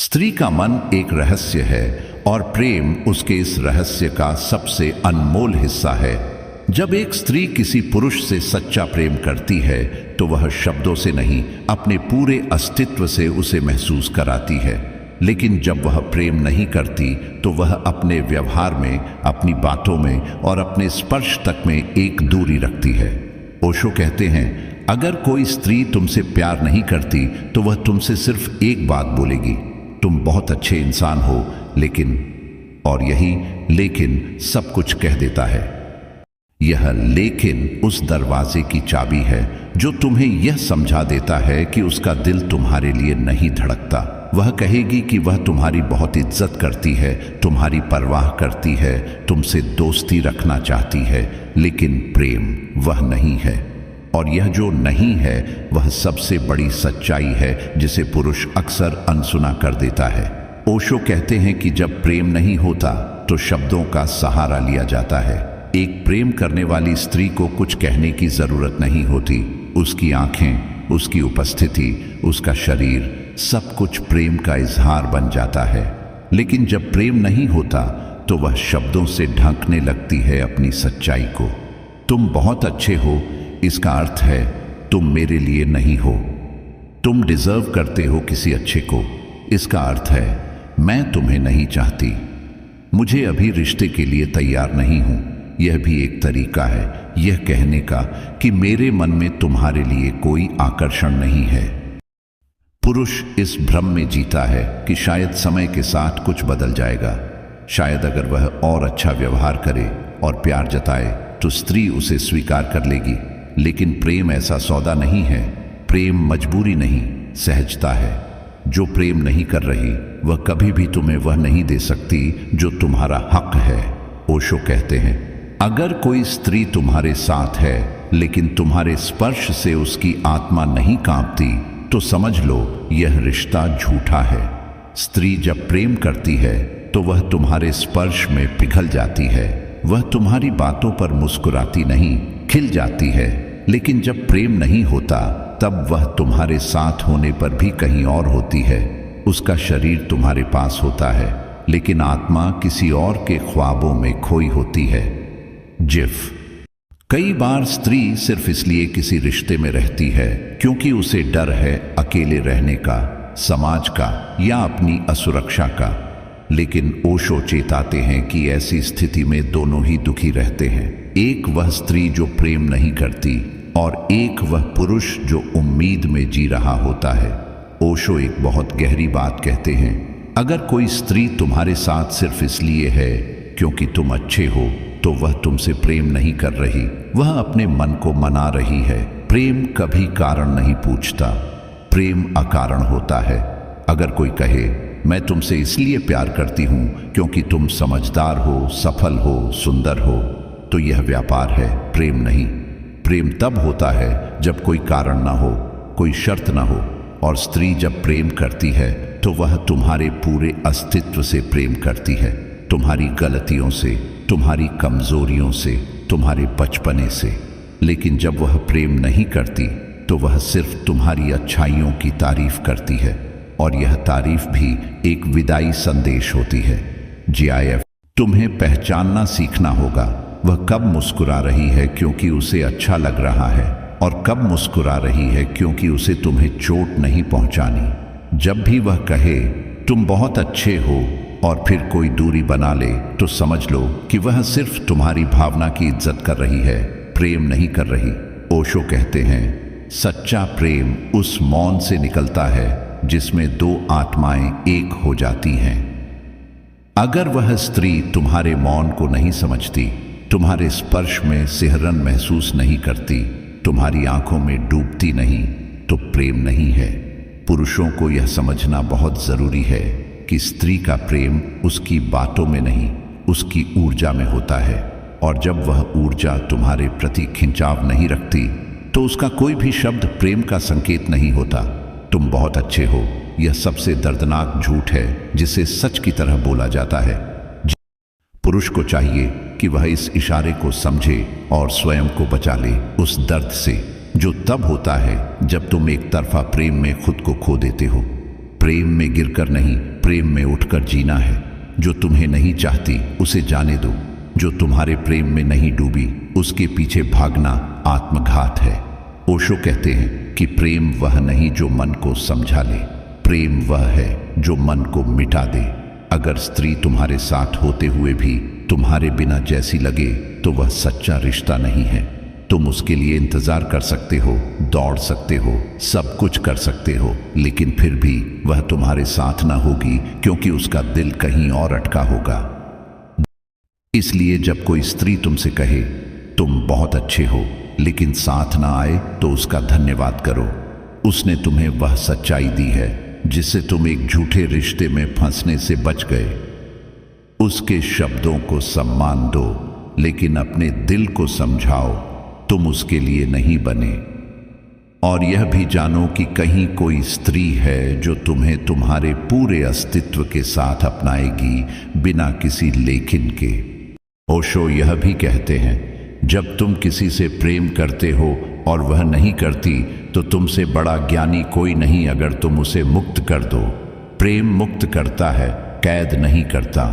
स्त्री का मन एक रहस्य है और प्रेम उसके इस रहस्य का सबसे अनमोल हिस्सा है। जब एक स्त्री किसी पुरुष से सच्चा प्रेम करती है तो वह शब्दों से नहीं, अपने पूरे अस्तित्व से उसे महसूस कराती है। लेकिन जब वह प्रेम नहीं करती तो वह अपने व्यवहार में, अपनी बातों में और अपने स्पर्श तक में एक दूरी रखती है। ओशो कहते हैं, अगर कोई स्त्री तुमसे प्यार नहीं करती तो वह तुमसे सिर्फ एक बात बोलेगी, तुम बहुत अच्छे इंसान हो, लेकिन, और यही लेकिन सब कुछ कह देता है। यह लेकिन उस दरवाजे की चाबी है जो तुम्हें यह समझा देता है कि उसका दिल तुम्हारे लिए नहीं धड़कता। वह कहेगी कि वह तुम्हारी बहुत इज्जत करती है, तुम्हारी परवाह करती है, तुमसे दोस्ती रखना चाहती है, लेकिन प्रेम वह नहीं है। और यह जो नहीं है वह सबसे बड़ी सच्चाई है जिसे पुरुष अक्सर अनसुना कर देता है। ओशो कहते हैं कि जब प्रेम नहीं होता तो शब्दों का सहारा लिया जाता है। एक प्रेम करने वाली स्त्री को कुछ कहने की जरूरत नहीं होती। उसकी आंखें, उसकी उपस्थिति, उसका शरीर, सब कुछ प्रेम का इजहार बन जाता है। लेकिन जब प्रेम नहीं होता तो वह शब्दों से ढकने लगती है अपनी सच्चाई को। तुम बहुत अच्छे हो, इसका अर्थ है तुम मेरे लिए नहीं हो। तुम डिजर्व करते हो किसी अच्छे को, इसका अर्थ है मैं तुम्हें नहीं चाहती, मुझे अभी रिश्ते के लिए तैयार नहीं हूं। यह भी एक तरीका है यह कहने का कि मेरे मन में तुम्हारे लिए कोई आकर्षण नहीं है। पुरुष इस भ्रम में जीता है कि शायद समय के साथ कुछ बदल जाएगा। शायद अगर वह और अच्छा व्यवहार करे और प्यार जताए तो स्त्री उसे स्वीकार कर लेगी। लेकिन प्रेम ऐसा सौदा नहीं है। प्रेम मजबूरी नहीं, सहजता है। जो प्रेम नहीं कर रही वह कभी भी तुम्हें वह नहीं दे सकती जो तुम्हारा हक है। ओशो कहते हैं, अगर कोई स्त्री तुम्हारे साथ है लेकिन तुम्हारे स्पर्श से उसकी आत्मा नहीं कांपती तो समझ लो यह रिश्ता झूठा है। स्त्री जब प्रेम करती है तो वह तुम्हारे स्पर्श में पिघल जाती है। वह तुम्हारी बातों पर मुस्कुराती नहीं, खिल जाती है। लेकिन जब प्रेम नहीं होता तब वह तुम्हारे साथ होने पर भी कहीं और होती है। उसका शरीर तुम्हारे पास होता है लेकिन आत्मा किसी और के ख्वाबों में खोई होती है। जिफ कई बार स्त्री सिर्फ इसलिए किसी रिश्ते में रहती है क्योंकि उसे डर है अकेले रहने का, समाज का या अपनी असुरक्षा का। लेकिन ओशो चेताते हैं कि ऐसी स्थिति में दोनों ही दुखी रहते हैं। एक वह स्त्री जो प्रेम नहीं करती और एक वह पुरुष जो उम्मीद में जी रहा होता है। ओशो एक बहुत गहरी बात कहते हैं, अगर कोई स्त्री तुम्हारे साथ सिर्फ इसलिए है क्योंकि तुम अच्छे हो तो वह तुमसे प्रेम नहीं कर रही, वह अपने मन को मना रही है। प्रेम कभी कारण नहीं पूछता, प्रेम अकारण होता है। अगर कोई कहे मैं तुमसे इसलिए प्यार करती हूं क्योंकि तुम समझदार हो, सफल हो, सुंदर हो, तो यह व्यापार है, प्रेम नहीं। प्रेम तब होता है जब कोई कारण ना हो, कोई शर्त ना हो। और स्त्री जब प्रेम करती है तो वह तुम्हारे पूरे अस्तित्व से प्रेम करती है, तुम्हारी गलतियों से, तुम्हारी कमजोरियों से, तुम्हारे बचपने से। लेकिन जब वह प्रेम नहीं करती तो वह सिर्फ तुम्हारी अच्छाइयों की तारीफ करती है। और यह तारीफ भी एक विदाई संदेश होती है। GIF तुम्हें पहचानना सीखना होगा। वह कब मुस्कुरा रही है क्योंकि उसे अच्छा लग रहा है और कब मुस्कुरा रही है क्योंकि उसे तुम्हें चोट नहीं पहुंचानी। जब भी वह कहे तुम बहुत अच्छे हो और फिर कोई दूरी बना ले तो समझ लो कि वह सिर्फ तुम्हारी भावना की इज्जत कर रही है, प्रेम नहीं कर रही। ओशो कहते हैं, सच्चा प्रेम उस मौन से निकलता है जिसमें दो आत्माएं एक हो जाती हैं। अगर वह स्त्री तुम्हारे मौन को नहीं समझती, तुम्हारे स्पर्श में सिहरन महसूस नहीं करती, तुम्हारी आंखों में डूबती नहीं, तो प्रेम नहीं है। पुरुषों को यह समझना बहुत जरूरी है कि स्त्री का प्रेम उसकी बातों में नहीं, उसकी ऊर्जा में होता है। और जब वह ऊर्जा तुम्हारे प्रति खिंचाव नहीं रखती तो उसका कोई भी शब्द प्रेम का संकेत नहीं होता। तुम बहुत अच्छे हो, यह सबसे दर्दनाक झूठ है जिसे सच की तरह बोला जाता है। पुरुष को चाहिए कि वह इस इशारे को समझे और स्वयं को बचा ले उस दर्द से जो तब होता है जब तुम एक तरफा प्रेम में खुद को खो देते हो। प्रेम में गिरकर नहीं, प्रेम में उठकर जीना है। जो तुम्हें नहीं चाहती उसे जाने दो। जो तुम्हारे प्रेम में नहीं डूबी उसके पीछे भागना आत्मघात है। ओशो कहते हैं कि प्रेम वह नहीं जो मन को समझा ले, प्रेम वह है जो मन को मिटा दे। अगर स्त्री तुम्हारे साथ होते हुए भी तुम्हारे बिना जैसी लगे तो वह सच्चा रिश्ता नहीं है। तुम उसके लिए इंतजार कर सकते हो, दौड़ सकते हो, सब कुछ कर सकते हो, लेकिन फिर भी वह तुम्हारे साथ ना होगी क्योंकि उसका दिल कहीं और अटका होगा। इसलिए जब कोई स्त्री तुमसे कहे तुम बहुत अच्छे हो लेकिन साथ ना आए तो उसका धन्यवाद करो। उसने तुम्हें वह सच्चाई दी है जिससे तुम एक झूठे रिश्ते में फंसने से बच गए। उसके शब्दों को सम्मान दो लेकिन अपने दिल को समझाओ तुम उसके लिए नहीं बने। और यह भी जानो कि कहीं कोई स्त्री है जो तुम्हें तुम्हारे पूरे अस्तित्व के साथ अपनाएगी बिना किसी लेकिन के। ओशो यह भी कहते हैं जब तुम किसी से प्रेम करते हो और वह नहीं करती तो तुमसे बड़ा ज्ञानी कोई नहीं अगर तुम उसे मुक्त कर दो। प्रेम मुक्त करता है, कैद नहीं करता।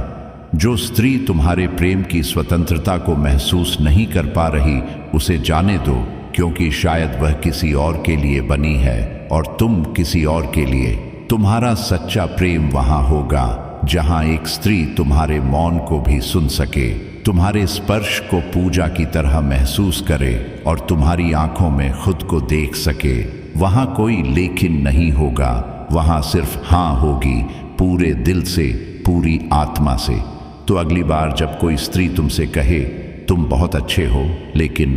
जो स्त्री तुम्हारे प्रेम की स्वतंत्रता को महसूस नहीं कर पा रही उसे जाने दो, क्योंकि शायद वह किसी और के लिए बनी है और तुम किसी और के लिए। तुम्हारा सच्चा प्रेम वहां होगा जहां एक स्त्री तुम्हारे मौन को भी सुन सके, तुम्हारे स्पर्श को पूजा की तरह महसूस करे और तुम्हारी आंखों में खुद को देख सके। वहां कोई लेकिन नहीं होगा, वहां सिर्फ हाँ होगी, पूरे दिल से, पूरी आत्मा से। तो अगली बार जब कोई स्त्री तुमसे कहे तुम बहुत अच्छे हो लेकिन,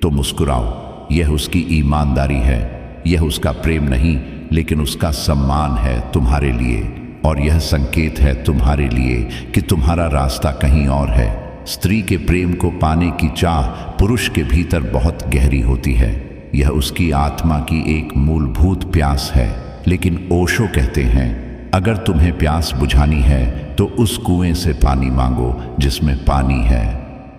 तो मुस्कुराओ। यह उसकी ईमानदारी है, यह उसका प्रेम नहीं लेकिन उसका सम्मान है तुम्हारे लिए। और यह संकेत है तुम्हारे लिए कि तुम्हारा रास्ता कहीं और है। स्त्री के प्रेम को पाने की चाह पुरुष के भीतर बहुत गहरी होती है। यह उसकी आत्मा की एक मूलभूत प्यास है। लेकिन ओशो कहते हैं अगर तुम्हें प्यास बुझानी है तो उस कुएं से पानी मांगो जिसमें पानी है।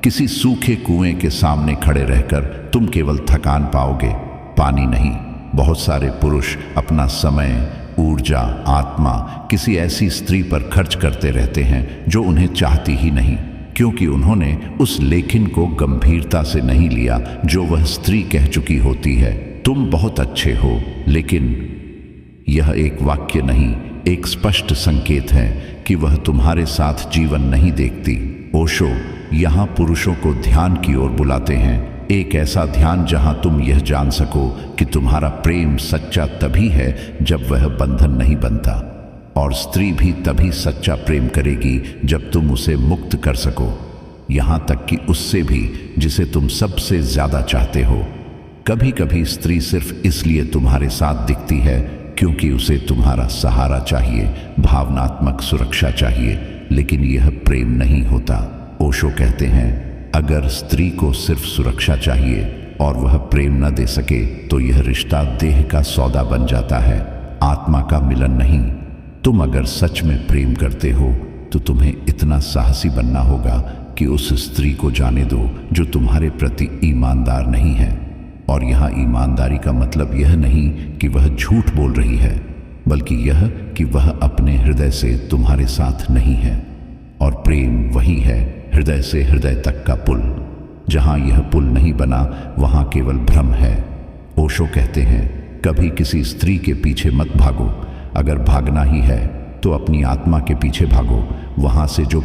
किसी सूखे कुएं के सामने खड़े रहकर तुम केवल थकान पाओगे, पानी नहीं। बहुत सारे पुरुष अपना समय, ऊर्जा, आत्मा किसी ऐसी स्त्री पर खर्च करते रहते हैं जो उन्हें चाहती ही नहीं, क्योंकि उन्होंने उस लेकिन को गंभीरता से नहीं लिया जो वह स्त्री कह चुकी होती है। तुम बहुत अच्छे हो लेकिन यह एक वाक्य नहीं, एक स्पष्ट संकेत है कि वह तुम्हारे साथ जीवन नहीं देखती। ओशो यहाँ पुरुषों को ध्यान की ओर बुलाते हैं, एक ऐसा ध्यान जहां तुम यह जान सको कि तुम्हारा प्रेम सच्चा तभी है जब वह बंधन नहीं बनता, और स्त्री भी तभी सच्चा प्रेम करेगी जब तुम उसे मुक्त कर सको, यहां तक कि उससे भी जिसे तुम सबसे ज्यादा चाहते हो। कभी कभी स्त्री सिर्फ इसलिए तुम्हारे साथ दिखती है क्योंकि उसे तुम्हारा सहारा चाहिए, भावनात्मक सुरक्षा चाहिए, लेकिन यह प्रेम नहीं होता। ओशो कहते हैं अगर स्त्री को सिर्फ सुरक्षा चाहिए और वह प्रेम न दे सके तो यह रिश्ता देह का सौदा बन जाता है, आत्मा का मिलन नहीं। तुम अगर सच में प्रेम करते हो तो तुम्हें इतना साहसी बनना होगा कि उस स्त्री को जाने दो जो तुम्हारे प्रति ईमानदार नहीं है। और यहाँ ईमानदारी का मतलब यह नहीं कि वह झूठ बोल रही है, बल्कि यह कि वह अपने हृदय से तुम्हारे साथ नहीं है। और प्रेम वही है, हृदय से हृदय तक का पुल। जहां यह पुल नहीं बना वहां केवल भ्रम है। ओशो कहते हैं कभी किसी स्त्री के पीछे मत भागो, अगर भागना ही है तो अपनी आत्मा के पीछे भागो, वहां से जो